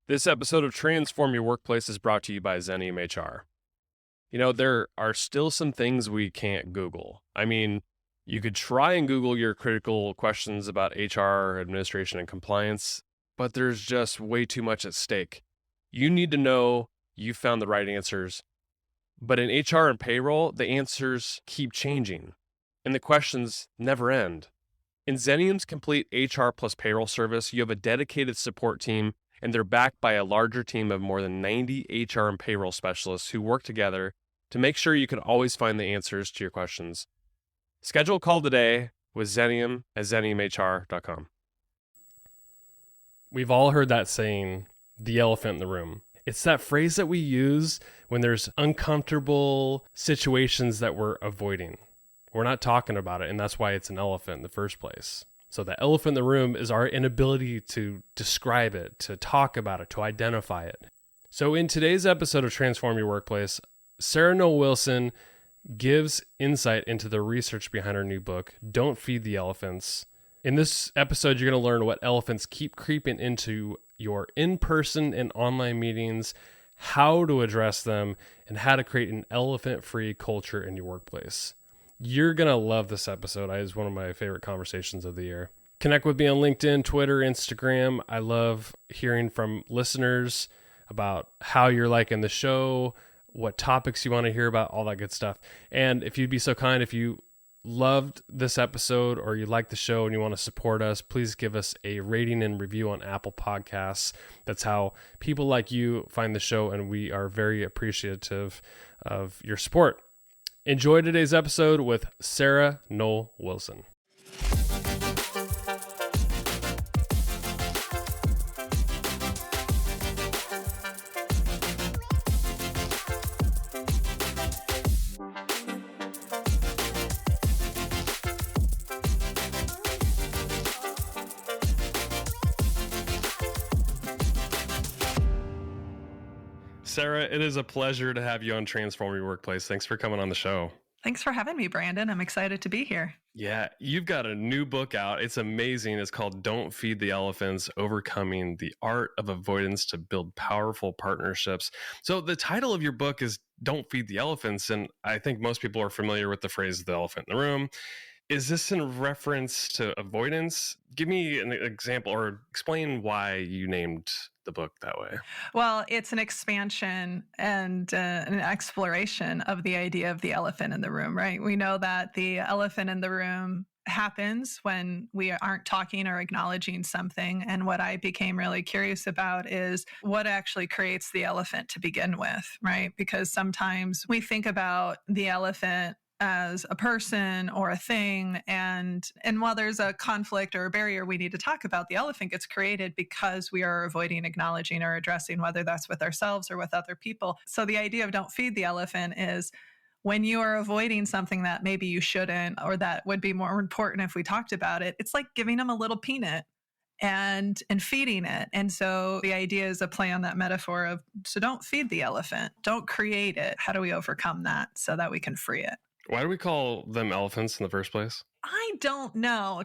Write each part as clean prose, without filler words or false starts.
This episode of Transform Your Workplace is brought to you by Xenium HR. You know, there are still some things we can't Google. I mean, you could try and Google your critical questions about HR, administration, and compliance, but there's just way too much at stake. You need to know you found the right answers. But in HR and payroll, the answers keep changing, and the questions never end. In Xenium's complete HR plus payroll service, you have a dedicated support team, and they're backed by a larger team of more than 90 HR and payroll specialists who work together to make sure you can always find the answers to your questions. Schedule a call today with Xenium at xeniumhr.com. We've all heard that saying, the elephant in the room. It's that phrase that we use when there's uncomfortable situations that we're avoiding. We're not talking about it, and that's why it's an elephant in the first place. So the elephant in the room is our inability to describe it, to talk about it, to identify it. So in today's episode of Transform Your Workplace, Sarah Noll Wilson gives insight into the research behind her new book, Don't Feed the Elephants. In this episode, you're going to learn what elephants keep creeping into your in-person and online meetings, how to address them, and how to create an elephant-free culture in your workplace. You're going to love this episode. It's one of my favorite conversations of the year. Connect with me on LinkedIn, Twitter, Instagram. I love hearing from listeners about how you're liking the show, what topics you want to hear about, all that good stuff. And if you'd be so kind, if you loved this episode or you like the show and you want to support us, please give us a rating and review on Apple Podcasts. That's how people like you find the show, and we are very appreciative of your support. Enjoy today's episode with Sarah Noll Wilson. Sarah, it is a pleasure to have you on Transform Your Workplace. Thanks for coming on the show. Thanks for having me, Brandon. I'm excited to be here. Yeah, you've got a new book out. It's amazing. It's called Don't Feed the Elephants, Overcoming the Art of Avoidance to Build Powerful Partnerships. So the title of your book is Don't Feed the Elephants, and I think most people are familiar with the phrase the elephant in the room. Is this in reference to avoidance? Give me an example or explain why you named the book that way. Well, it's an expansion and an exploration of the idea of the elephant in the room, right? We know that the elephant in the room happens when we aren't talking or acknowledging something. And what I became really curious about is what actually creates the elephant to begin with, right? Because sometimes we think about the elephant as a person or a thing. And while there's a conflict or a barrier we need to talk about, the elephant gets created because we are avoiding acknowledging or addressing, whether that's with ourselves or with other people. So the idea of don't feed the elephant is when you are avoiding something that maybe you shouldn't, or that would be more important if we talked about it, it's like giving them a little peanut and feeding it. And so the idea is a play on that metaphor of, so don't feed the elephant, don't create it. How do we overcome that so that we can free it? Why do we call them elephants in the first place? I don't know.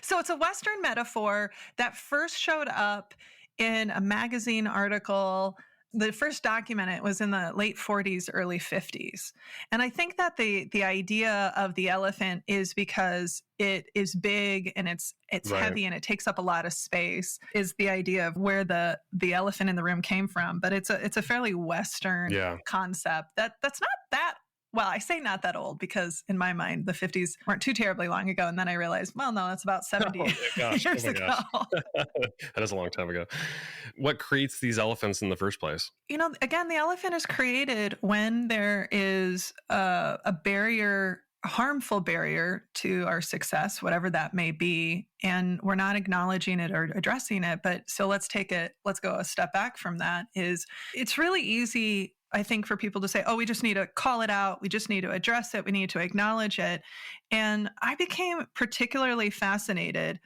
So it's a Western metaphor that first showed up in a magazine article. The first document was in the late 40s, early 50s. And I think that the idea of the elephant is because it is big and it's right, heavy and it takes up a lot of space, is the idea of where the elephant in the room came from. But it's a fairly Western concept that's not that. Well, I say not that old because in my mind, the 50s weren't too terribly long ago. And then I realized, well, no, that's about 70 years ago. That is a long time ago. What creates these elephants in the first place? You know, again, the elephant is created when there is a barrier, a harmful barrier to our success, whatever that may be. And we're not acknowledging it or addressing it. But so let's go a step back from that. It's really easy, I think, for people to say, oh, we just need to call it out. We just need to address it. We need to acknowledge it. And I became particularly fascinated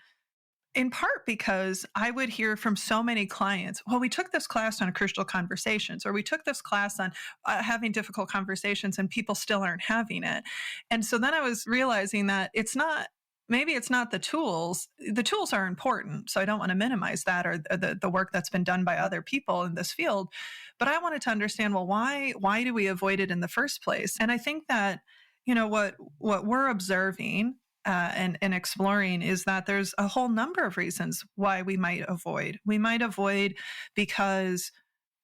in part because I would hear from so many clients, well, we took this class on crucial conversations, or we took this class on having difficult conversations and people still aren't having it. And so then I was realizing that it's not maybe it's not the tools. The tools are important. So I don't want to minimize that or the work that's been done by other people in this field. But I wanted to understand, well, why do we avoid it in the first place? And I think that, what we're observing and exploring is that there's a whole number of reasons why we might avoid. We might avoid because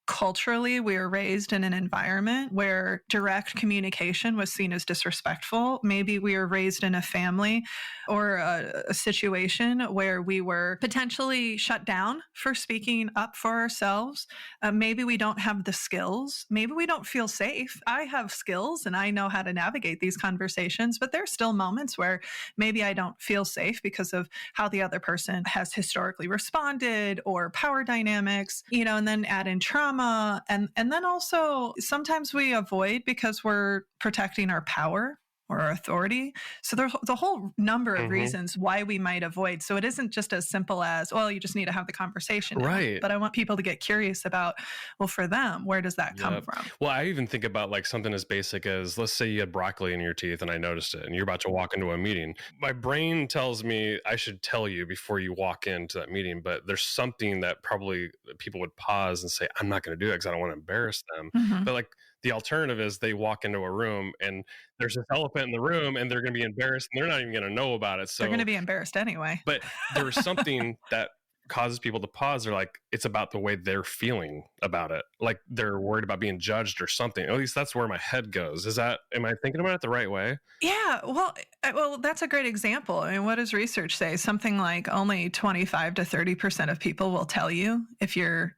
culturally, we were raised in an environment where direct communication was seen as disrespectful. Maybe we were raised in a family or a situation where we were potentially shut down for speaking up for ourselves. Maybe we don't have the skills. Maybe we don't feel safe. I have skills and I know how to navigate these conversations, but there's still moments where maybe I don't feel safe because of how the other person has historically responded or power dynamics, and then add in trauma. And then also sometimes we avoid because we're protecting our power or our authority. So there's the whole number of reasons why we might avoid. So it isn't just as simple as, well, you just need to have the conversation now. Right. But I want people to get curious about, well, for them, where does that come from? Well, I even think about like something as basic as, let's say you had broccoli in your teeth and I noticed it and you're about to walk into a meeting. My brain tells me I should tell you before you walk into that meeting, but there's something that probably people would pause and say, I'm not going to do it because I don't want to embarrass them. But like, the alternative is they walk into a room and there's this elephant in the room and they're going to be embarrassed and they're not even going to know about it. So they're going to be embarrassed anyway. But there's something that causes people to pause. They're like, it's about the way they're feeling about it. Like they're worried about being judged or something. At least that's where my head goes. Am I thinking about it the right way? Yeah. Well, that's a great example. I mean, what does research say? Something like only 25 to 30% of people will tell you if you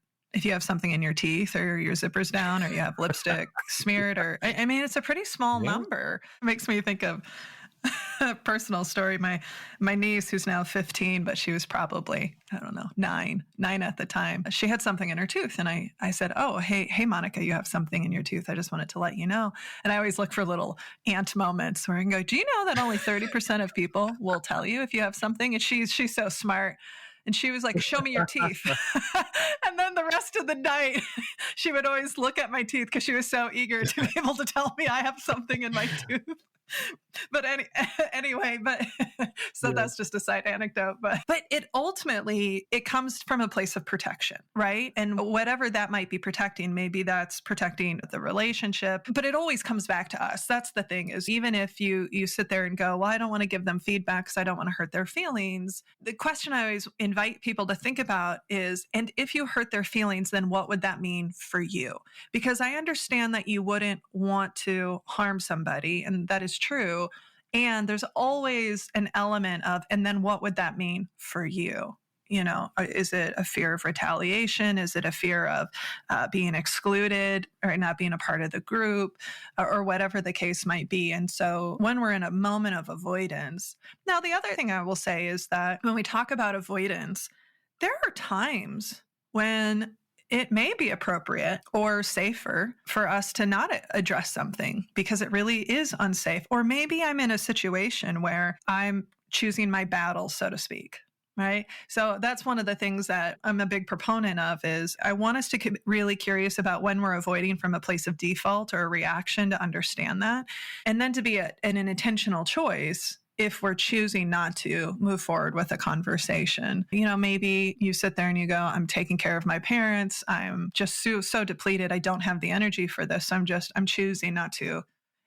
have something in your teeth or your zipper's down or you have lipstick smeared I mean, it's a pretty small number. It makes me think of a personal story. My niece, who's now 15, but she was probably, I don't know, nine at the time. She had something in her tooth. And I said, oh, hey, Monica, you have something in your tooth. I just wanted to let you know. And I always look for little aunt moments where I can go, do you know that only 30% of people will tell you if you have something? And she's so smart. And she was like, show me your teeth. And then the rest of the night, she would always look at my teeth because she was so eager to be able to tell me I have something in my tooth. But anyway, that's just a side anecdote. But it ultimately, it comes from a place of protection, right? And whatever that might be protecting, maybe that's protecting the relationship, but it always comes back to us. That's the thing, is even if you sit there and go, well, I don't want to give them feedback because I don't want to hurt their feelings. The question I always invite people to think about is, and if you hurt their feelings, then what would that mean for you? Because I understand that you wouldn't want to harm somebody, and that is true. And there's always an element of, and then what would that mean for you? Is it a fear of retaliation? Is it a fear of being excluded or not being a part of the group or whatever the case might be? And so when we're in a moment of avoidance, now the other thing I will say is that when we talk about avoidance, there are times when it may be appropriate or safer for us to not address something because it really is unsafe. Or maybe I'm in a situation where I'm choosing my battle, so to speak. Right. So that's one of the things that I'm a big proponent of is I want us to get really curious about when we're avoiding from a place of default or a reaction to understand that. And then to be an intentional choice if we're choosing not to move forward with a conversation. Maybe you sit there and you go, I'm taking care of my parents. I'm just so depleted. I don't have the energy for this. So I'm choosing not to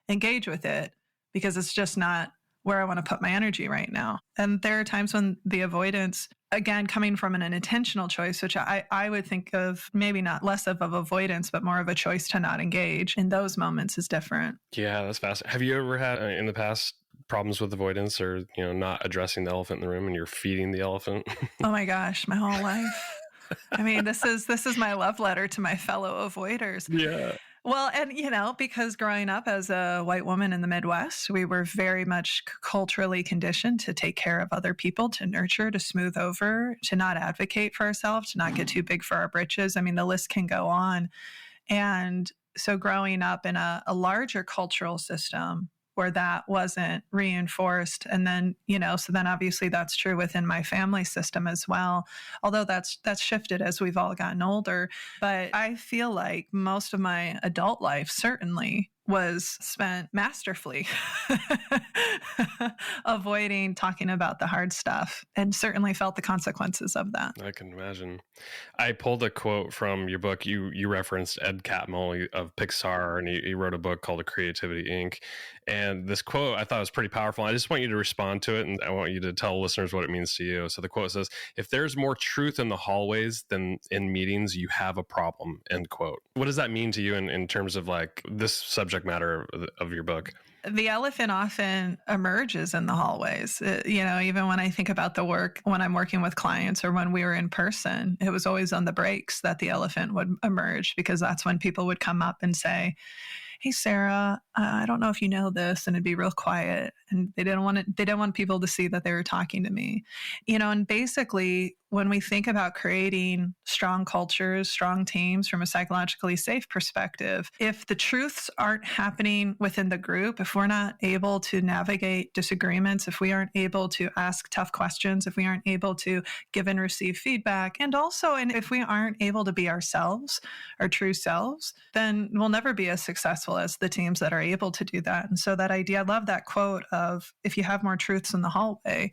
engage with it because it's just not where I want to put my energy right now. And there are times when the avoidance, again, coming from an intentional choice, which I would think of maybe not less of avoidance, but more of a choice to not engage in those moments is different. Yeah, that's fascinating. Have you ever had in the past problems with avoidance or, not addressing the elephant in the room and you're feeding the elephant? Oh my gosh, my whole life. I mean, this is my love letter to my fellow avoiders. Yeah. Well, and, because growing up as a white woman in the Midwest, we were very much culturally conditioned to take care of other people, to nurture, to smooth over, to not advocate for ourselves, to not get too big for our britches. I mean, the list can go on. And so growing up in a larger cultural system where that wasn't reinforced. And then, so then obviously that's true within my family system as well. Although that's shifted as we've all gotten older. But I feel like most of my adult life certainly was spent masterfully avoiding talking about the hard stuff, and certainly felt the consequences of that. I can imagine. I pulled a quote from your book. You referenced Ed Catmull of Pixar, and he wrote a book called Creativity Inc. And this quote I thought was pretty powerful. I just want you to respond to it, and I want you to tell listeners what it means to you. So the quote says, "If there's more truth in the hallways than in meetings, you have a problem." End quote. What does that mean to you in terms of like this subject matter of your book? The elephant often emerges in the hallways. Even when I think about the work, when I'm working with clients or when we were in person, it was always on the breaks that the elephant would emerge, because that's when people would come up and say, "Hey, Sarah, I don't know if you know this," and it'd be real quiet. And they didn't want people to see that they were talking to me. And basically, when we think about creating strong cultures, strong teams from a psychologically safe perspective, if the truths aren't happening within the group, if we're not able to navigate disagreements, if we aren't able to ask tough questions, if we aren't able to give and receive feedback, and if we aren't able to be ourselves, our true selves, then we'll never be as successful as the teams that are able to do that. And so that idea, I love that quote of, if you have more truths in the hallway,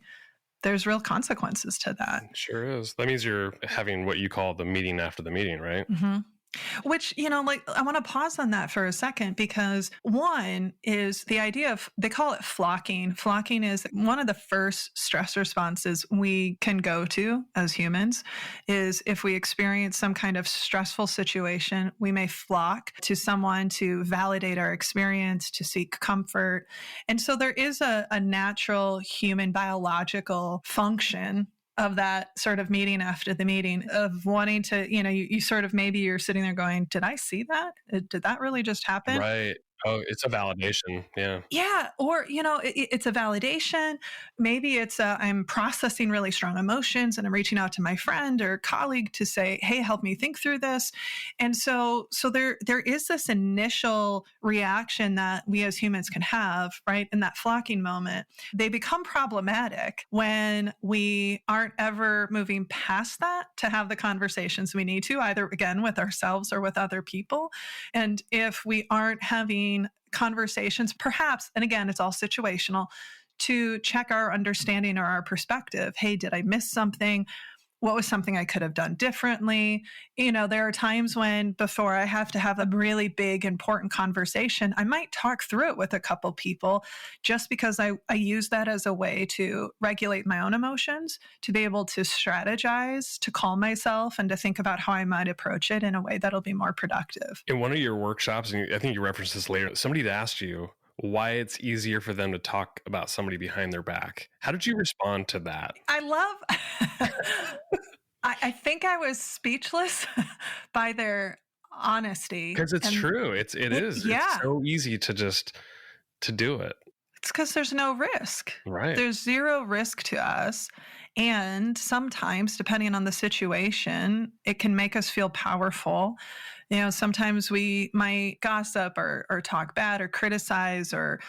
there's real consequences to that. Sure is. That means you're having what you call the meeting after the meeting, right? Mm-hmm. Which, I want to pause on that for a second, because one is the idea of, they call it flocking. Flocking is one of the first stress responses we can go to as humans. Is if we experience some kind of stressful situation, we may flock to someone to validate our experience, to seek comfort. And so there is a natural human biological function of that sort of meeting after the meeting, of wanting to, you sort of, maybe you're sitting there going, did I see that? Did that really just happen? Right. Oh, it's a validation. Yeah. Yeah. Or, it's a validation. Maybe it's I'm processing really strong emotions and I'm reaching out to my friend or colleague to say, hey, help me think through this. And so there is this initial reaction that we as humans can have, right? In that flocking moment. They become problematic when we aren't ever moving past that to have the conversations we need to, either again with ourselves or with other people. And if we aren't having conversations, perhaps, and again, it's all situational, to check our understanding or our perspective. Hey, did I miss something? What was something I could have done differently? There are times when, before I have to have a really big, important conversation, I might talk through it with a couple people, just because I use that as a way to regulate my own emotions, to be able to strategize, to calm myself, and to think about how I might approach it in a way that'll be more productive. In one of your workshops, and I think you referenced this later, somebody had asked you why it's easier for them to talk about somebody behind their back. How did you respond to that? I love, I think I was speechless by their honesty. Because it's true. It is. Yeah. It's so easy to do it. It's because there's no risk. Right. There's zero risk to us. And sometimes, depending on the situation, it can make us feel powerful. Sometimes we might gossip or talk bad or criticize or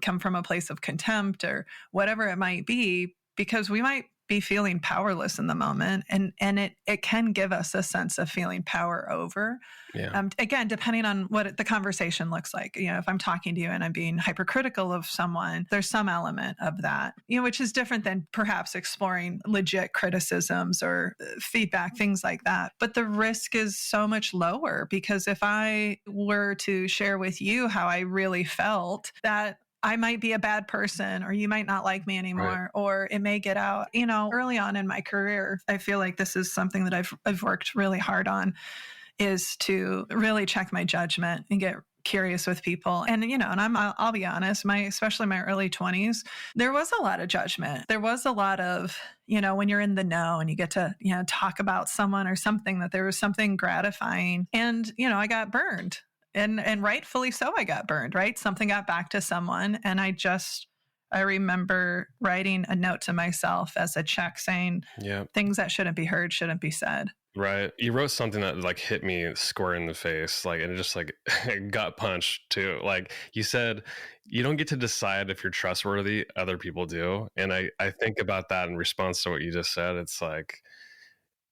come from a place of contempt or whatever it might be, because we might be feeling powerless in the moment. And it can give us a sense of feeling power over. Yeah. Again, depending on what the conversation looks like. If I'm talking to you and I'm being hypercritical of someone, there's some element of that, which is different than perhaps exploring legit criticisms or feedback, things like that. But the risk is so much lower, because if I were to share with you how I really felt, that I might be a bad person, or you might not like me anymore, right, or it may get out. Early on in my career, I feel like this is something that I've worked really hard on, is to really check my judgment and get curious with people. And, I'll be honest, especially my early 20s, there was a lot of judgment. There was a lot of, when you're in the know and you get to, talk about someone or something, that there was something gratifying. And, I got burned. And rightfully so, I got burned, right? Something got back to someone. And I remember writing a note to myself as a check saying, things that shouldn't be heard shouldn't be said. Right. You wrote something that like hit me square in the face, like, and it just like gut punched too. Like you said, you don't get to decide if you're trustworthy, other people do. And I think about that in response to what you just said. It's like,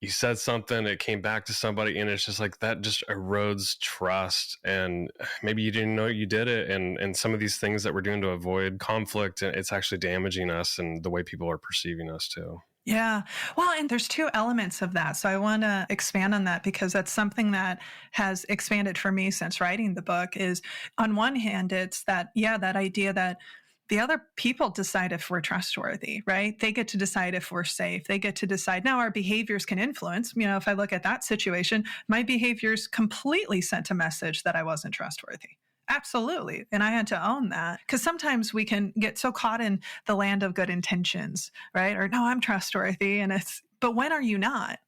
you said something, it came back to somebody, and it's just like that just erodes trust. And maybe you didn't know you did it. And some of these things that we're doing to avoid conflict, it's actually damaging us and the way people are perceiving us too. Yeah. Well, and there's two elements of that. So I want to expand on that because that's something that has expanded for me since writing the book is on one hand, it's that, yeah, that idea that the other people decide if we're trustworthy, right? They get to decide if we're safe. They get to decide. Now, our behaviors can influence. If I look at that situation, my behaviors completely sent a message that I wasn't trustworthy. Absolutely. And I had to own that because sometimes we can get so caught in the land of good intentions, right? Or no, I'm trustworthy. But when are you not?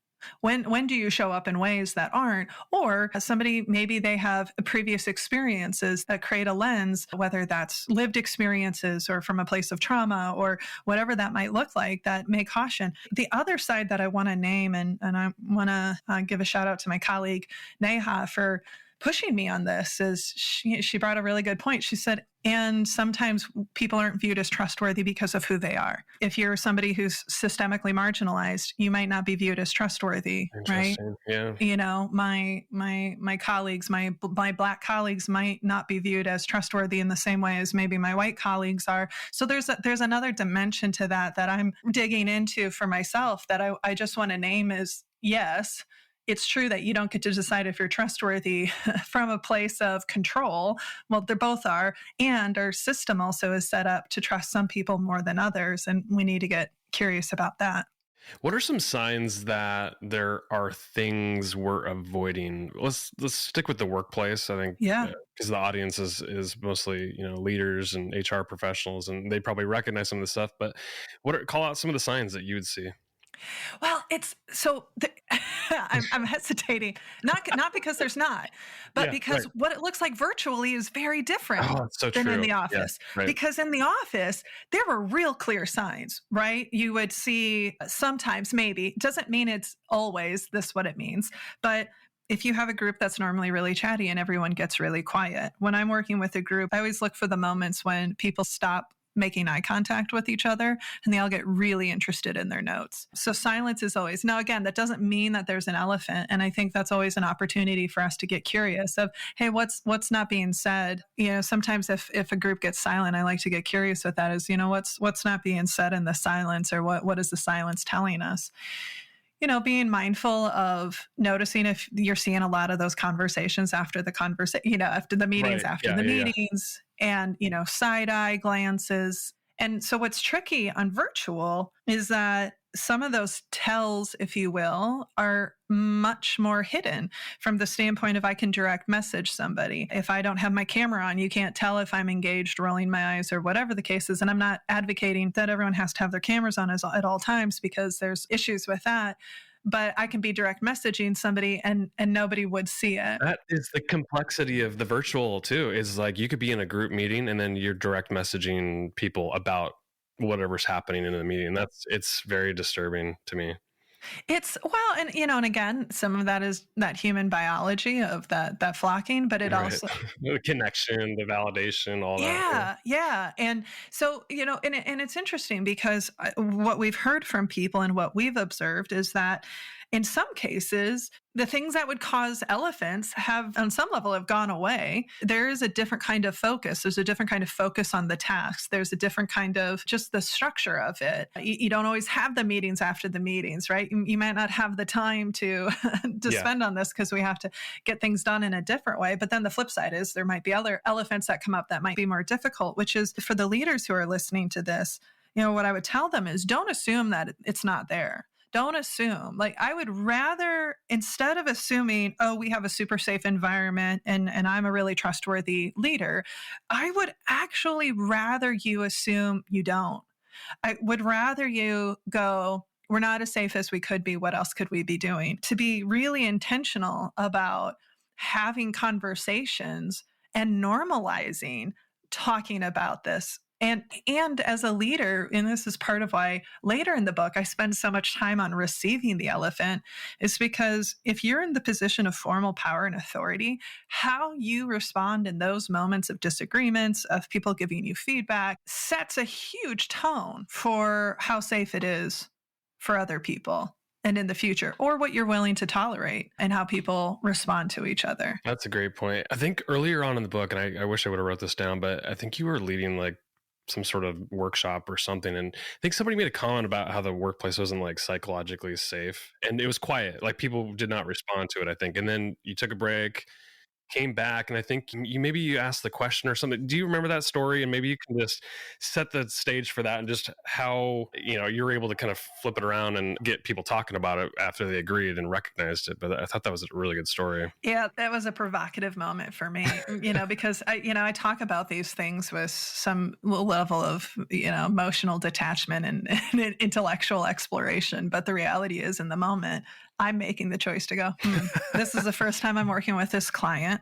When do you show up in ways that aren't? Or somebody, maybe they have previous experiences that create a lens, whether that's lived experiences or from a place of trauma or whatever that might look like, that may caution. The other side that I want to name, and I want to give a shout out to my colleague, Neha, for pushing me on this, is she brought a really good point. She said, and sometimes people aren't viewed as trustworthy because of who they are. If you're somebody who's systemically marginalized, you might not be viewed as trustworthy, right? Yeah. My colleagues, my Black colleagues might not be viewed as trustworthy in the same way as maybe my white colleagues are. So there's another dimension to that I'm digging into for myself that I just want to name as, yes, it's true that you don't get to decide if you're trustworthy from a place of control. Well, they both are. And our system also is set up to trust some people more than others. And we need to get curious about that. What are some signs that there are things we're avoiding? Let's stick with the workplace, I think. Yeah. Because the audience is mostly, leaders and HR professionals, and they probably recognize some of the stuff. But call out some of the signs that you would see? Well, I'm hesitating, not because there's not, but because right. What it looks like virtually is very different than in the office. Yeah, right. Because in the office, there were real clear signs, right? You would see sometimes, maybe, doesn't mean it's always this what it means, but if you have a group that's normally really chatty and everyone gets really quiet, when I'm working with a group, I always look for the moments when people stop making eye contact with each other and they all get really interested in their notes. So silence is always, now again, that doesn't mean that there's an elephant. And I think that's always an opportunity for us to get curious of, hey, what's not being said? Sometimes if a group gets silent, I like to get curious with that is, what's not being said in the silence, or what is the silence telling us? Being mindful of noticing if you're seeing a lot of those conversations after the after the meetings, right. After the meetings, and, side eye glances. And so what's tricky on virtual is that some of those tells, if you will, are much more hidden from the standpoint of I can direct message somebody. If I don't have my camera on, you can't tell if I'm engaged, rolling my eyes, or whatever the case is. And I'm not advocating that everyone has to have their cameras on at all times, because there's issues with that. But I can be direct messaging somebody and nobody would see it. That is the complexity of the virtual too, is like you could be in a group meeting and then you're direct messaging people about whatever's happening in the meeting. It's very disturbing to me. And again, some of that is that human biology of that flocking, but it right. Also the connection, the validation, all that. Yeah. And so, and it's interesting because what we've heard from people and what we've observed is that in some cases, the things that would cause elephants on some level have gone away. There is a different kind of focus. There's a different kind of focus on the tasks. There's a different kind of just the structure of it. You don't always have the meetings after the meetings, right? You might not have the time to spend on this because we have to get things done in a different way. But then the flip side is there might be other elephants that come up that might be more difficult, which is for the leaders who are listening to this, what I would tell them is don't assume that it's not there. Don't assume. Like, I would rather, instead of assuming, we have a super safe environment and I'm a really trustworthy leader, I would actually rather you assume you don't. I would rather you go, we're not as safe as we could be. What else could we be doing? To be really intentional about having conversations and normalizing talking about this. And as a leader, and this is part of why later in the book I spend so much time on receiving the elephant, is because if you're in the position of formal power and authority, how you respond in those moments of disagreements, of people giving you feedback, sets a huge tone for how safe it is for other people. and in the future, or what you're willing to tolerate and how people respond to each other. That's a great point. I think earlier on in the book, and I wish I would have wrote this down, but I think you were leading like some sort of workshop or something. And I think somebody made a comment about how the workplace wasn't like psychologically safe. And it was quiet. Like people did not respond to it, I think. And then you took a break, came back, and I think you asked the question or something. Do you remember that story? And maybe you can just set the stage for that and just how, you're able to kind of flip it around and get people talking about it after they agreed and recognized it. But I thought that was a really good story. Yeah, that was a provocative moment for me, because I talk about these things with some level of, emotional detachment and intellectual exploration. But the reality is, in the moment, I'm making the choice to go, this is the first time I'm working with this client.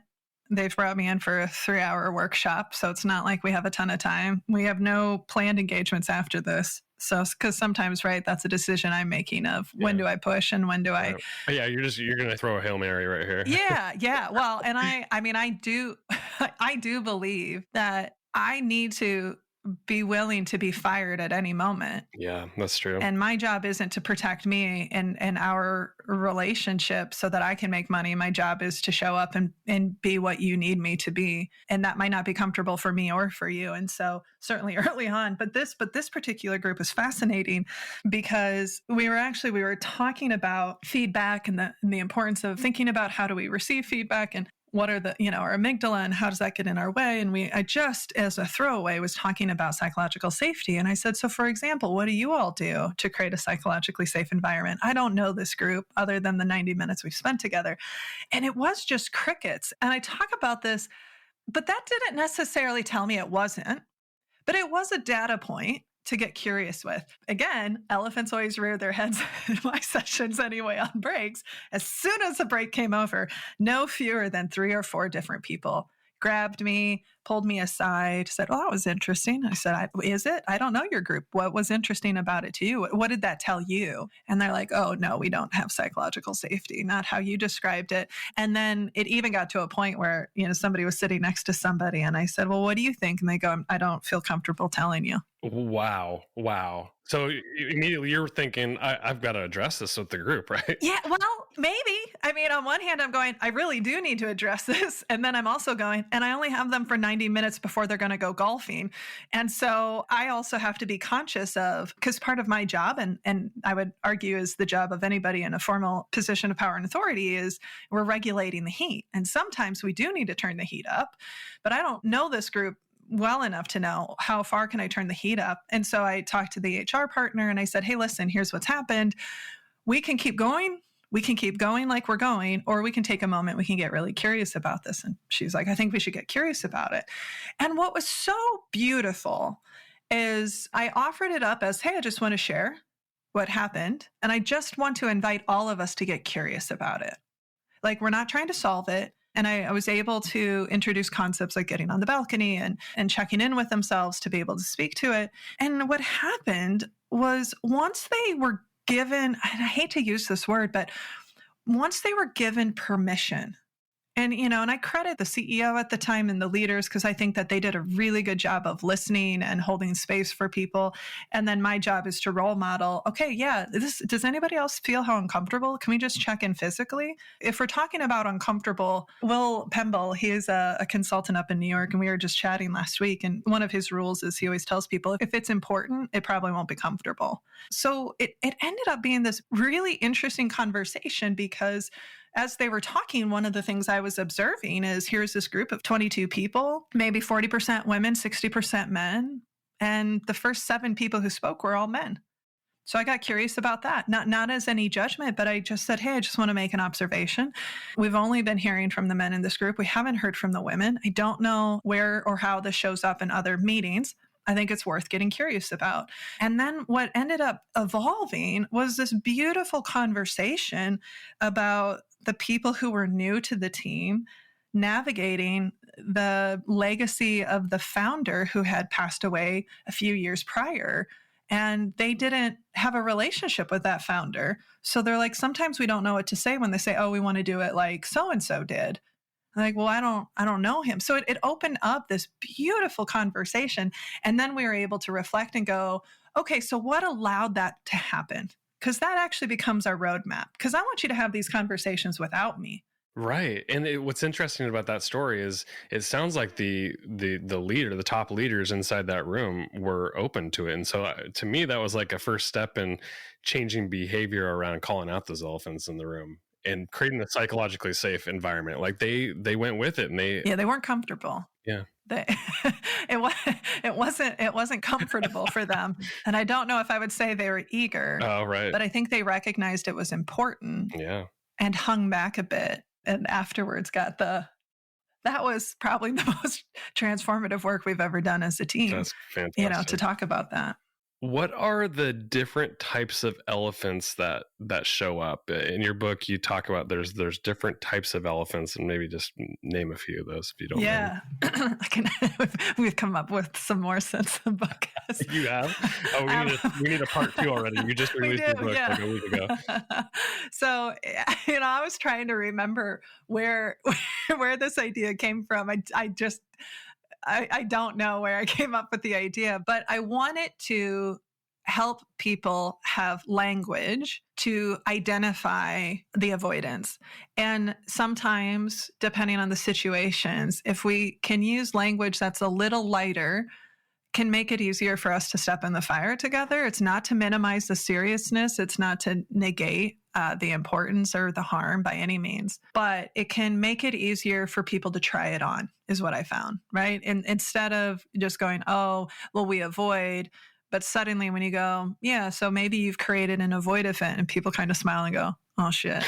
They've brought me in for a 3-hour workshop. So it's not like we have a ton of time. We have no planned engagements after this. So, because sometimes, right, that's a decision I'm making of when do I push and when do I. Yeah, you're going to throw a Hail Mary right here. Yeah. Well, and I do believe that I need to be willing to be fired at any moment. Yeah, that's true. And my job isn't to protect me and our relationship so that I can make money. My job is to show up and be what you need me to be. And that might not be comfortable for me or for you. And so certainly early on, but this particular group is fascinating because we were talking about feedback and the importance of thinking about how do we receive feedback and what are our amygdala and how does that get in our way? And I just, as a throwaway, was talking about psychological safety. And I said, so for example, what do you all do to create a psychologically safe environment? I don't know this group other than the 90 minutes we've spent together. And it was just crickets. And I talk about this, but that didn't necessarily tell me it wasn't. But it was a data point to get curious with. Again, elephants always rear their heads in my sessions anyway on breaks. As soon as the break came over, no fewer than 3 or 4 different people grabbed me, pulled me aside, said, oh, that was interesting. I said, is it? I don't know your group. What was interesting about it to you? What did that tell you? And they're like, oh, no, we don't have psychological safety, not how you described it. And then it even got to a point where, somebody was sitting next to somebody and I said, well, what do you think? And they go, I don't feel comfortable telling you. Wow. So immediately you're thinking, I've got to address this with the group, right? Yeah, well, maybe. I mean, on one hand, I'm going, I really do need to address this. And then I'm also going, and I only have them for 90 minutes before they're going to go golfing. And so I also have to be conscious of, because part of my job, and I would argue is the job of anybody in a formal position of power and authority, is we're regulating the heat. And sometimes we do need to turn the heat up, but I don't know this group well enough to know how far can I turn the heat up. And so I talked to the HR partner and I said, hey, listen, here's what's happened. We can keep going. We can keep going like we're going, or we can take a moment. We can get really curious about this. And she's like, I think we should get curious about it. And what was so beautiful is I offered it up as, hey, I just want to share what happened. And I just want to invite all of us to get curious about it. Like, we're not trying to solve it. And I was able to introduce concepts like getting on the balcony and checking in with themselves to be able to speak to it. And what happened was once they were given, and I hate to use this word, but once they were given permission, and, and I credit the CEO at the time and the leaders because I think that they did a really good job of listening and holding space for people. And then my job is to role model, okay, yeah, does anybody else feel how uncomfortable? Can we just check in physically? If we're talking about uncomfortable, Will Pemble, he is a consultant up in New York, and we were just chatting last week. And one of his rules is he always tells people, if it's important, it probably won't be comfortable. So it ended up being this really interesting conversation because as they were talking, one of the things I was observing is here's this group of 22 people, maybe 40% women, 60% men. And the first 7 people who spoke were all men. So I got curious about that, not as any judgment, but I just said, hey, I just want to make an observation. We've only been hearing from the men in this group. We haven't heard from the women. I don't know where or how this shows up in other meetings. I think it's worth getting curious about. And then what ended up evolving was this beautiful conversation about the people who were new to the team navigating the legacy of the founder who had passed away a few years prior. And they didn't have a relationship with that founder. So they're like, sometimes we don't know what to say when they say, oh, we want to do it like so-and-so did. Like, well, I don't know him. So it opened up this beautiful conversation. And then we were able to reflect and go, okay, so what allowed that to happen? because that actually becomes our roadmap. Because I want you to have these conversations without me. Right. And what's interesting about that story is it sounds like the leader, the top leaders inside that room were open to it. And so to me, that was like a first step in changing behavior around calling out those elephants in the room and creating a psychologically safe environment. Like they went with it and they weren't comfortable. Yeah. It wasn't comfortable for them. And I don't know if I would say they were eager. Oh, right. But I think they recognized it was important. Yeah. And hung back a bit. And afterwards that was probably the most transformative work we've ever done as a team. That's fantastic. To talk about that. What are the different types of elephants that show up? In your book, you talk about there's different types of elephants, and maybe just name a few of those if you don't mind. We've come up with some more since the book has. You have? Oh, we need a part 2 already. You just released your book like a week ago. So, I was trying to remember where this idea came from. I don't know where I came up with the idea, but I wanted to help people have language to identify the avoidance. And sometimes, depending on the situations, if we can use language that's a little lighter, can make it easier for us to step in the fire together. It's not to minimize the seriousness. It's not to negate the importance or the harm by any means, but it can make it easier for people to try it on, is what I found, right? And instead of just going, oh, well, we avoid, but suddenly when you go, yeah, so maybe you've created an avoidant, and people kind of smile and go, oh shit.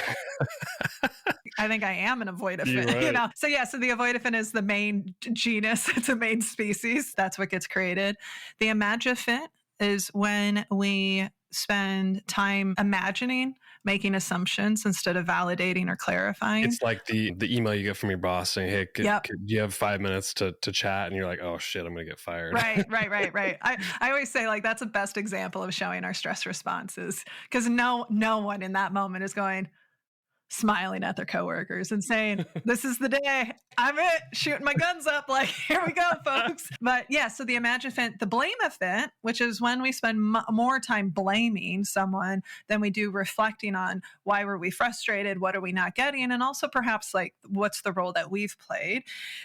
I think I am an avoidant, right. So the avoidant is the main genus. It's a main species. That's what gets created. The imagifant is when we spend time imagining, making assumptions instead of validating or clarifying. It's like the email you get from your boss saying, hey, could you have 5 minutes to chat? And you're like, oh shit, I'm going to get fired. Right. I always say, like, that's the best example of showing our stress responses, because no one in that moment is going, smiling at their coworkers and saying, this is the day, I'm it, shooting my guns up, like, here we go, folks. But yeah, so the imagifant, the blame-ifant, which is when we spend more time blaming someone than we do reflecting on why were we frustrated, what are we not getting, and also perhaps like what's the role that we've played.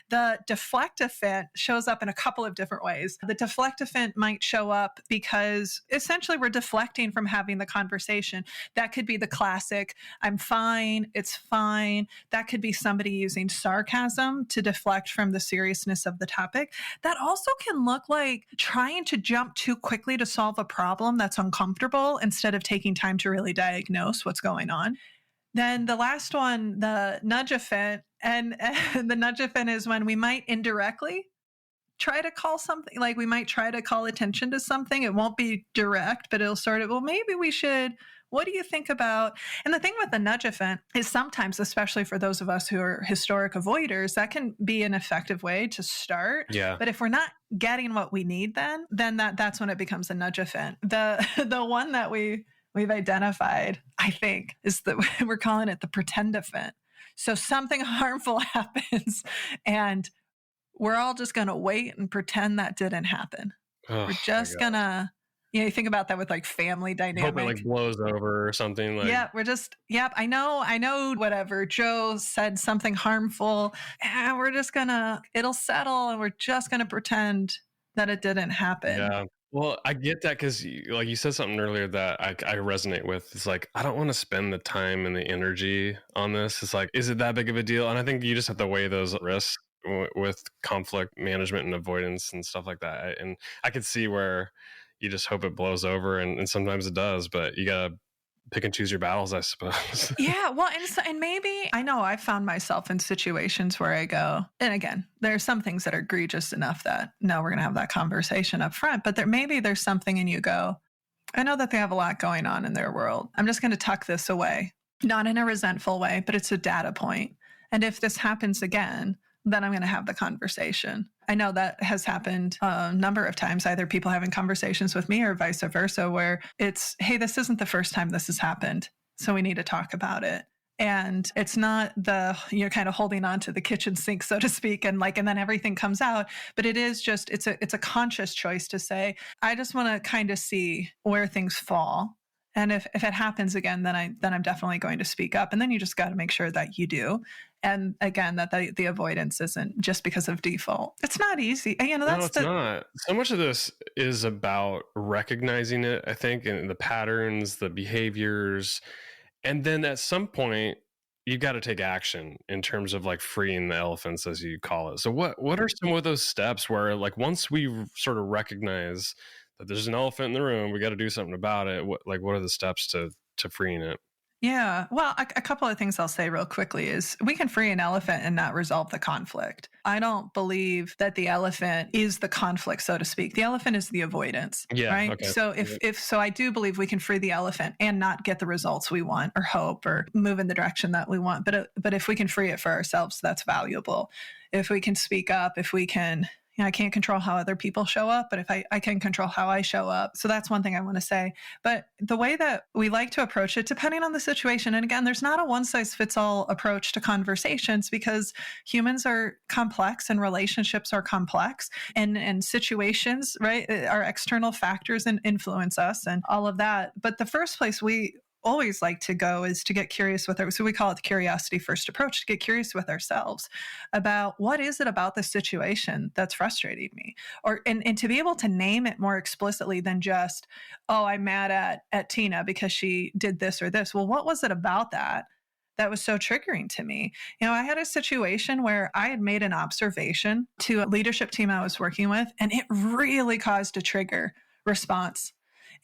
The deflectifant shows up in a couple of different ways. The deflectifant might show up because essentially we're deflecting from having the conversation. That could be the classic, I'm fine, it's fine. That could be somebody using sarcasm to deflect from the seriousness of the topic. That also can look like trying to jump too quickly to solve a problem that's uncomfortable instead of taking time to really diagnose what's going on. Then the last one, the nudgeifant, and the nudgeifant is when we might indirectly try to call something, like we might try to call attention to something. It won't be direct, but it'll sort of, well, maybe we should, what do you think about? And the thing with the nudgeifant is sometimes, especially for those of us who are historic avoiders, that can be an effective way to start. Yeah. But if we're not getting what we need, then that's when it becomes a nudgeifant. The one that we've identified, I think, is that we're calling it the pretendifant. So something harmful happens and we're all just going to wait and pretend that didn't happen. Oh, we're just going to, you think about that with like family dynamic. Hope it like blows over or something. Like, I know, whatever. Joe said something harmful and we're just going to, it'll settle and we're just going to pretend that it didn't happen. Yeah. Well, I get that because like you said something earlier that I resonate with. It's like, I don't want to spend the time and the energy on this. It's like, is it that big of a deal? And I think you just have to weigh those risks with conflict management and avoidance and stuff like that. And I could see where you just hope it blows over, and sometimes it does, but you got to pick and choose your battles, I suppose. Yeah. Well, and maybe, I know I've found myself in situations where I go, and again, there are some things that are egregious enough that, no, we're going to have that conversation up front, but maybe there's something in you go, I know that they have a lot going on in their world. I'm just going to tuck this away, not in a resentful way, but it's a data point. And if this happens again, then I'm going to have the conversation. I know that has happened a number of times, either people having conversations with me or vice versa, where it's, hey, this isn't the first time this has happened, so we need to talk about it. And it's not you're kind of holding on to the kitchen sink, so to speak, and then everything comes out. But it is just, it's a conscious choice to say, I just want to kind of see where things fall. And if it happens again, then I'm definitely going to speak up. And then you just got to make sure that you do. And again, that the avoidance isn't just because of default. It's not easy. And, No, it's not. So much of this is about recognizing it, I think, and the patterns, the behaviors. And then at some point, you've got to take action in terms of like freeing the elephants, as you call it. So what are some of those steps where, like, once we sort of recognize that there's an elephant in the room, we got to do something about it? What are the steps to freeing it? Yeah. Well, a couple of things I'll say real quickly is we can free an elephant and not resolve the conflict. I don't believe that the elephant is the conflict, so to speak. The elephant is the avoidance. Yeah. Right. Okay. So so I do believe we can free the elephant and not get the results we want or hope or move in the direction that we want. But if we can free it for ourselves, that's valuable. If we can speak up, if we can, I can't control how other people show up, but if I can control how I show up. So that's one thing I want to say. But the way that we like to approach it, depending on the situation, and again, there's not a one size fits all approach to conversations because humans are complex and relationships are complex and situations, right, are external factors and influence us and all of that. But the first place we always like to go is to get curious with so we call it the curiosity first approach, to get curious with ourselves about what is it about the situation that's frustrating me, and to be able to name it more explicitly than just, oh, I'm mad at Tina because she did this or this. Well, what was it about that was so triggering to me? I had a situation where I had made an observation to a leadership team I was working with, and it really caused a trigger response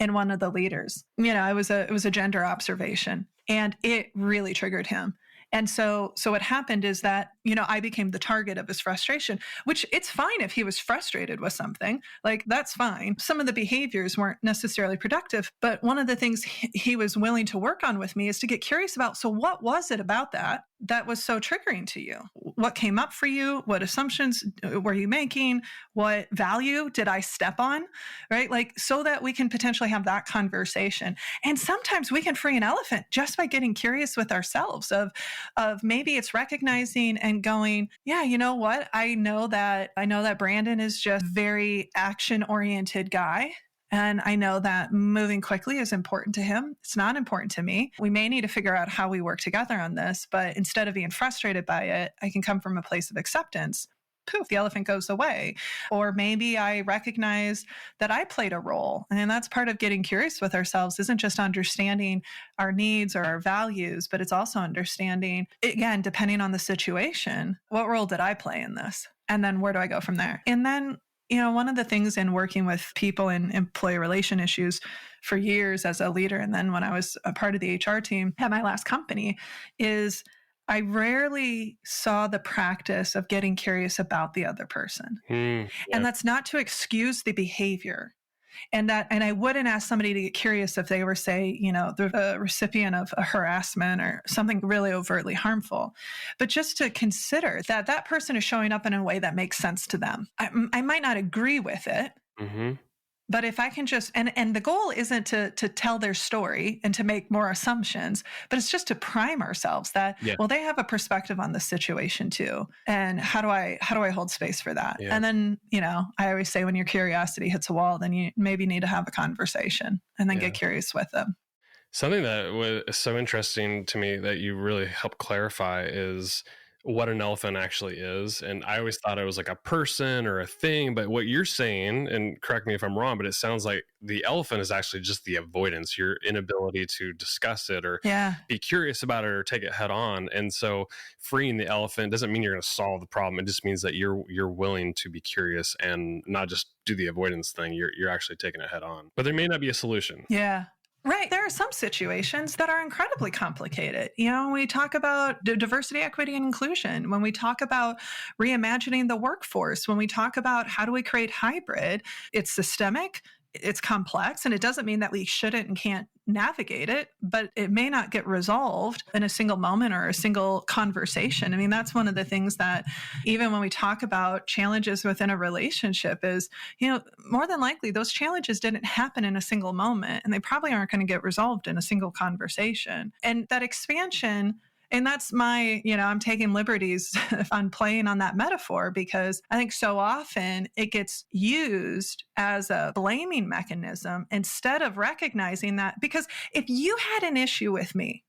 in one of the leaders. It was a gender observation, and it really triggered him. And so what happened is that, I became the target of his frustration, which it's fine if he was frustrated with something, like that's fine. Some of the behaviors weren't necessarily productive, but one of the things he was willing to work on with me is to get curious about, so what was it about that was so triggering to you? What came up for you? What assumptions were you making? What value did I step on? Right? Like, so that we can potentially have that conversation. And sometimes we can free an elephant just by getting curious with ourselves of maybe it's recognizing and going, yeah, you know what? I know that Brandon is just a very action-oriented guy. And I know that moving quickly is important to him. It's not important to me. We may need to figure out how we work together on this, but instead of being frustrated by it, I can come from a place of acceptance. Poof, the elephant goes away. Or maybe I recognize that I played a role. And that's part of getting curious with ourselves, isn't just understanding our needs or our values, but it's also understanding, again, depending on the situation, what role did I play in this? And then where do I go from there? And then, one of the things in working with people in employee relation issues for years as a leader, and then when I was a part of the HR team at my last company, is I rarely saw the practice of getting curious about the other person. Yeah. And that's not to excuse the behavior. And I wouldn't ask somebody to get curious if they were, say, the recipient of a harassment or something really overtly harmful, but just to consider that that person is showing up in a way that makes sense to them. I might not agree with it. Mm-hmm. But if I can just, and the goal isn't to tell their story and to make more assumptions, but it's just to prime ourselves that, well, they have a perspective on the situation too. And how do I hold space for that? Yeah. And then, I always say when your curiosity hits a wall, then you maybe need to have a conversation and then get curious with them. Something that was so interesting to me that you really helped clarify is what an elephant actually is. And I always thought it was like a person or a thing, but what you're saying, and correct me if I'm wrong, but it sounds like the elephant is actually just the avoidance, your inability to discuss it or be curious about it or take it head on. And so freeing the elephant doesn't mean you're going to solve the problem. It just means that you're willing to be curious and not just do the avoidance thing. You're actually taking it head on, but there may not be a solution. Yeah. Right. There are some situations that are incredibly complicated. When we talk about diversity, equity, and inclusion, when we talk about reimagining the workforce, when we talk about how do we create hybrid, it's systemic, it's complex, and it doesn't mean that we shouldn't and can't navigate it, but it may not get resolved in a single moment or a single conversation. I mean, that's one of the things that even when we talk about challenges within a relationship is, more than likely those challenges didn't happen in a single moment, and they probably aren't going to get resolved in a single conversation. And that expansion, And that's I'm taking liberties on playing on that metaphor because I think so often it gets used as a blaming mechanism instead of recognizing that. Because if you had an issue with me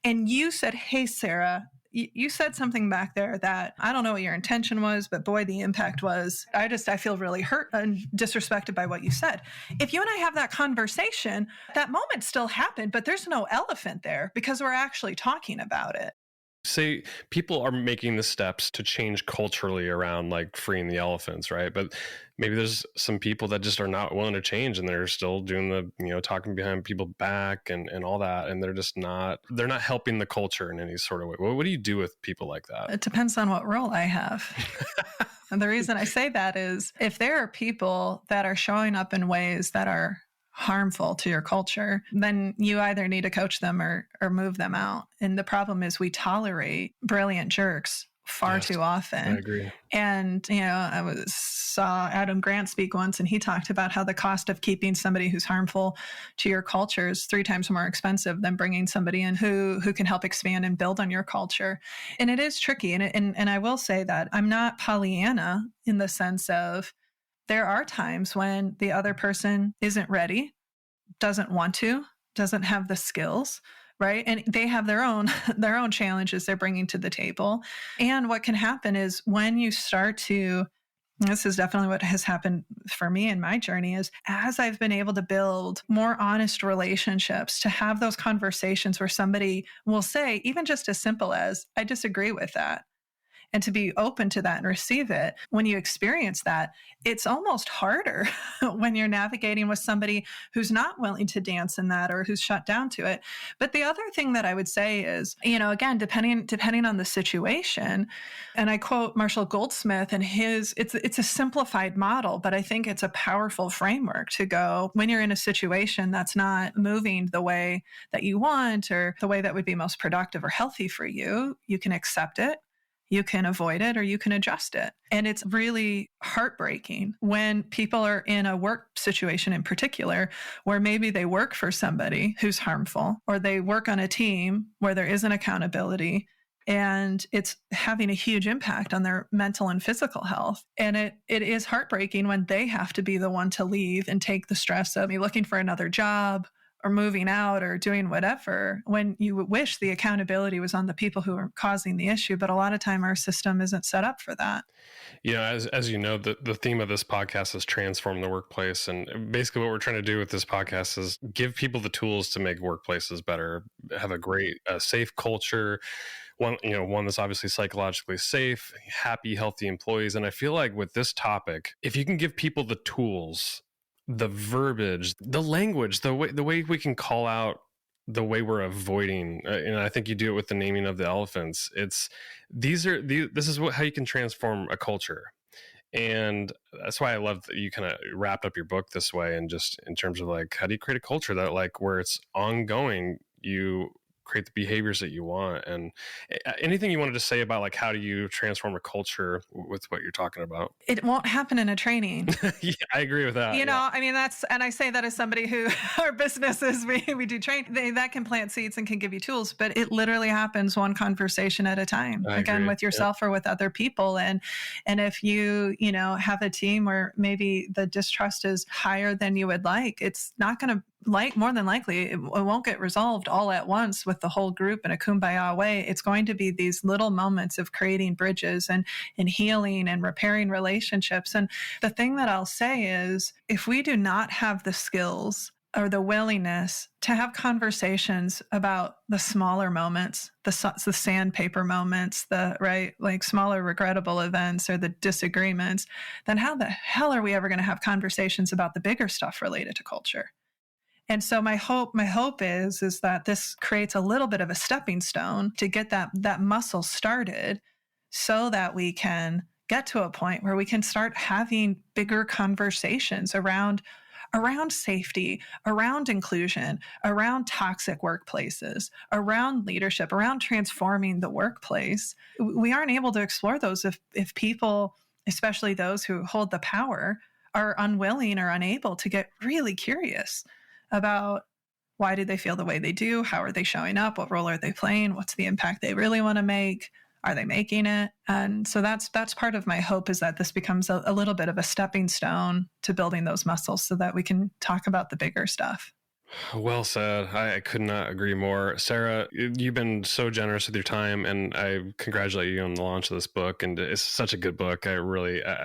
and you said, hey, Sarah, you said something back there that I don't know what your intention was, but boy, the impact was, I feel really hurt and disrespected by what you said. If you and I have that conversation, that moment still happened, but there's no elephant there because we're actually talking about it. Say people are making the steps to change culturally around like freeing the elephants, right? But maybe there's some people that just are not willing to change and they're still doing the, talking behind people's back and all that. And they're not helping the culture in any sort of way. What do you do with people like that? It depends on what role I have. And the reason I say that is if there are people that are showing up in ways that are harmful to your culture, then you either need to coach them or move them out. And the problem is we tolerate brilliant jerks far too often. I agree. And, I saw Adam Grant speak once, and he talked about how the cost of keeping somebody who's harmful to your culture is 3 times more expensive than bringing somebody in who can help expand and build on your culture. And it is tricky. And I will say that I'm not Pollyanna in the sense of there are times when the other person isn't ready, doesn't want to, doesn't have the skills, right? And they have their own challenges they're bringing to the table. And what can happen is when you start to, this is definitely what has happened for me in my journey, is as I've been able to build more honest relationships, to have those conversations where somebody will say, even just as simple as, I disagree with that. And to be open to that and receive it. When you experience that, it's almost harder when you're navigating with somebody who's not willing to dance in that or who's shut down to it. But the other thing that I would say is, again, depending on the situation, and I quote Marshall Goldsmith and it's a simplified model, but I think it's a powerful framework to go when you're in a situation that's not moving the way that you want or the way that would be most productive or healthy for you, you can accept it. You can avoid it or you can adjust it. And it's really heartbreaking when people are in a work situation in particular, where maybe they work for somebody who's harmful, or they work on a team where there isn't accountability, and it's having a huge impact on their mental and physical health. And it is heartbreaking when they have to be the one to leave and take the stress of looking for another job or moving out or doing whatever, when you wish the accountability was on the people who are causing the issue. But a lot of time our system isn't set up for that. As you know, the theme of this podcast is transform the workplace. And basically what we're trying to do with this podcast is give people the tools to make workplaces better, have a great, safe culture, one that's obviously psychologically safe, happy, healthy employees. And I feel like with this topic, if you can give people the tools, the verbiage, the language, the way we can call out the way we're avoiding, and I think you do it with the naming of the elephants. This is how you can transform a culture. And that's why I love that you kind of wrapped up your book this way, and just in terms of like, how do you create a culture that where it's ongoing, you create the behaviors that you want. And anything you wanted to say about how do you transform a culture with what you're talking about? It won't happen in a training. Yeah, I agree with that. And I say that as somebody who our businesses, we do train, that can plant seeds and can give you tools, but it literally happens one conversation at a time, with yourself or with other people. And if you have a team where maybe the distrust is higher than you would like, it's not going to, more than likely, it won't get resolved all at once with the whole group in a kumbaya way. It's going to be these little moments of creating bridges and healing and repairing relationships. And the thing that I'll say is, if we do not have the skills or the willingness to have conversations about the smaller moments, the sandpaper moments, smaller regrettable events or the disagreements, then how the hell are we ever going to have conversations about the bigger stuff related to culture? And so my hope is that this creates a little bit of a stepping stone to get that muscle started, so that we can get to a point where we can start having bigger conversations around safety, around inclusion, around toxic workplaces, around leadership, around transforming the workplace. We aren't able to explore those if people, especially those who hold the power, are unwilling or unable to get really curious about Why do they feel the way they do? How are they showing up? What role are they playing? What's the impact they really want to make? Are they making it? And so that's part of my hope, is that this becomes a little bit of a stepping stone to building those muscles so that we can talk about the bigger stuff. Well said. I could not agree more. Sarah, you've been so generous with your time, and I congratulate you on the launch of this book. And it's such a good book. I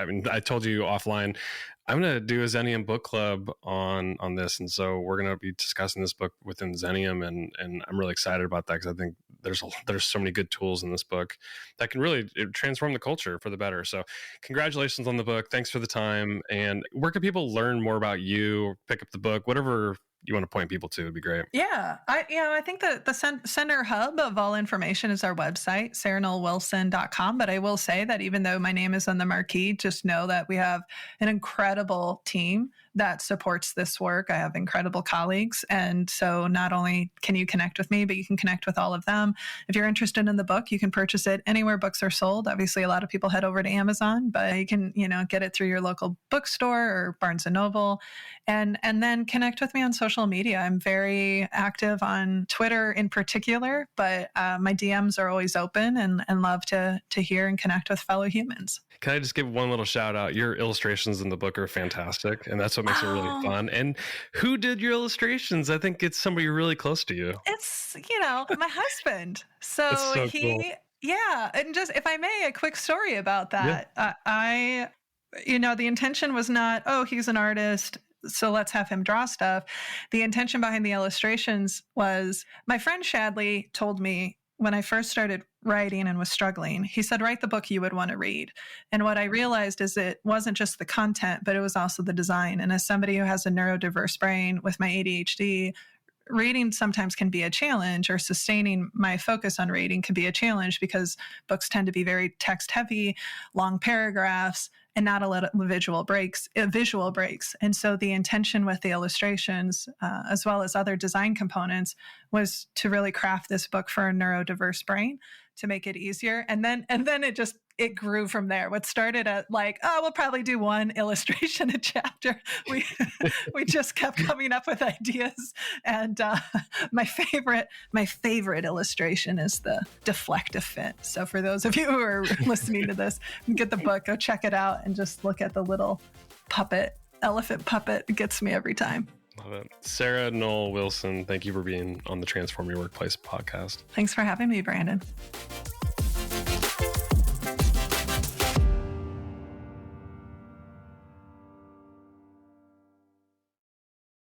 mean, I told you offline, I'm going to do a Xenium book club on this. And so we're going to be discussing this book within Xenium. And I'm really excited about that, because I think there's so many good tools in this book that can really transform the culture for the better. So congratulations on the book. Thanks for the time. And where can people learn more about you, pick up the book, whatever you want to point people to? Would be great. Yeah. I think that the center hub of all information is our website, sarahnollwilson.com. But I will say that even though my name is on the marquee, just know that we have an incredible team that supports this work. I have incredible colleagues. And so not only can you connect with me, but you can connect with all of them. If you're interested in the book, you can purchase it anywhere books are sold. Obviously, a lot of people head over to Amazon, but you can, get it through your local bookstore or Barnes & Noble. And then connect with me on social media. I'm very active on Twitter in particular, but my DMs are always open, and love to hear and connect with fellow humans. Can I just give one little shout out? Your illustrations in the book are fantastic, and that's what makes it really fun. And who did your illustrations? I think it's somebody really close to you. It's, my husband. So, cool. Yeah. And just, if I may, a quick story about that. Yeah. The intention was not, oh, he's an artist, so let's have him draw stuff. The intention behind the illustrations was, my friend Shadley told me when I first started writing and was struggling, he said, write the book you would want to read. And what I realized is it wasn't just the content, but it was also the design. And as somebody who has a neurodiverse brain with my ADHD, reading sometimes can be a challenge, or sustaining my focus on reading can be a challenge, because books tend to be very text heavy, long paragraphs, and not a lot of visual breaks. And so the intention with the illustrations, as well as other design components, was to really craft this book for a neurodiverse brain to make it easier. And then it grew from there. What started at we'll probably do one illustration a chapter. We just kept coming up with ideas. And my favorite illustration is the deflective fit. So for those of you who are listening to this, get the book, go check it out, and just look at the little elephant puppet. It gets me every time. Love it. Sarah Noll Wilson, thank you for being on the Transform Your Workplace podcast. Thanks for having me, Brandon.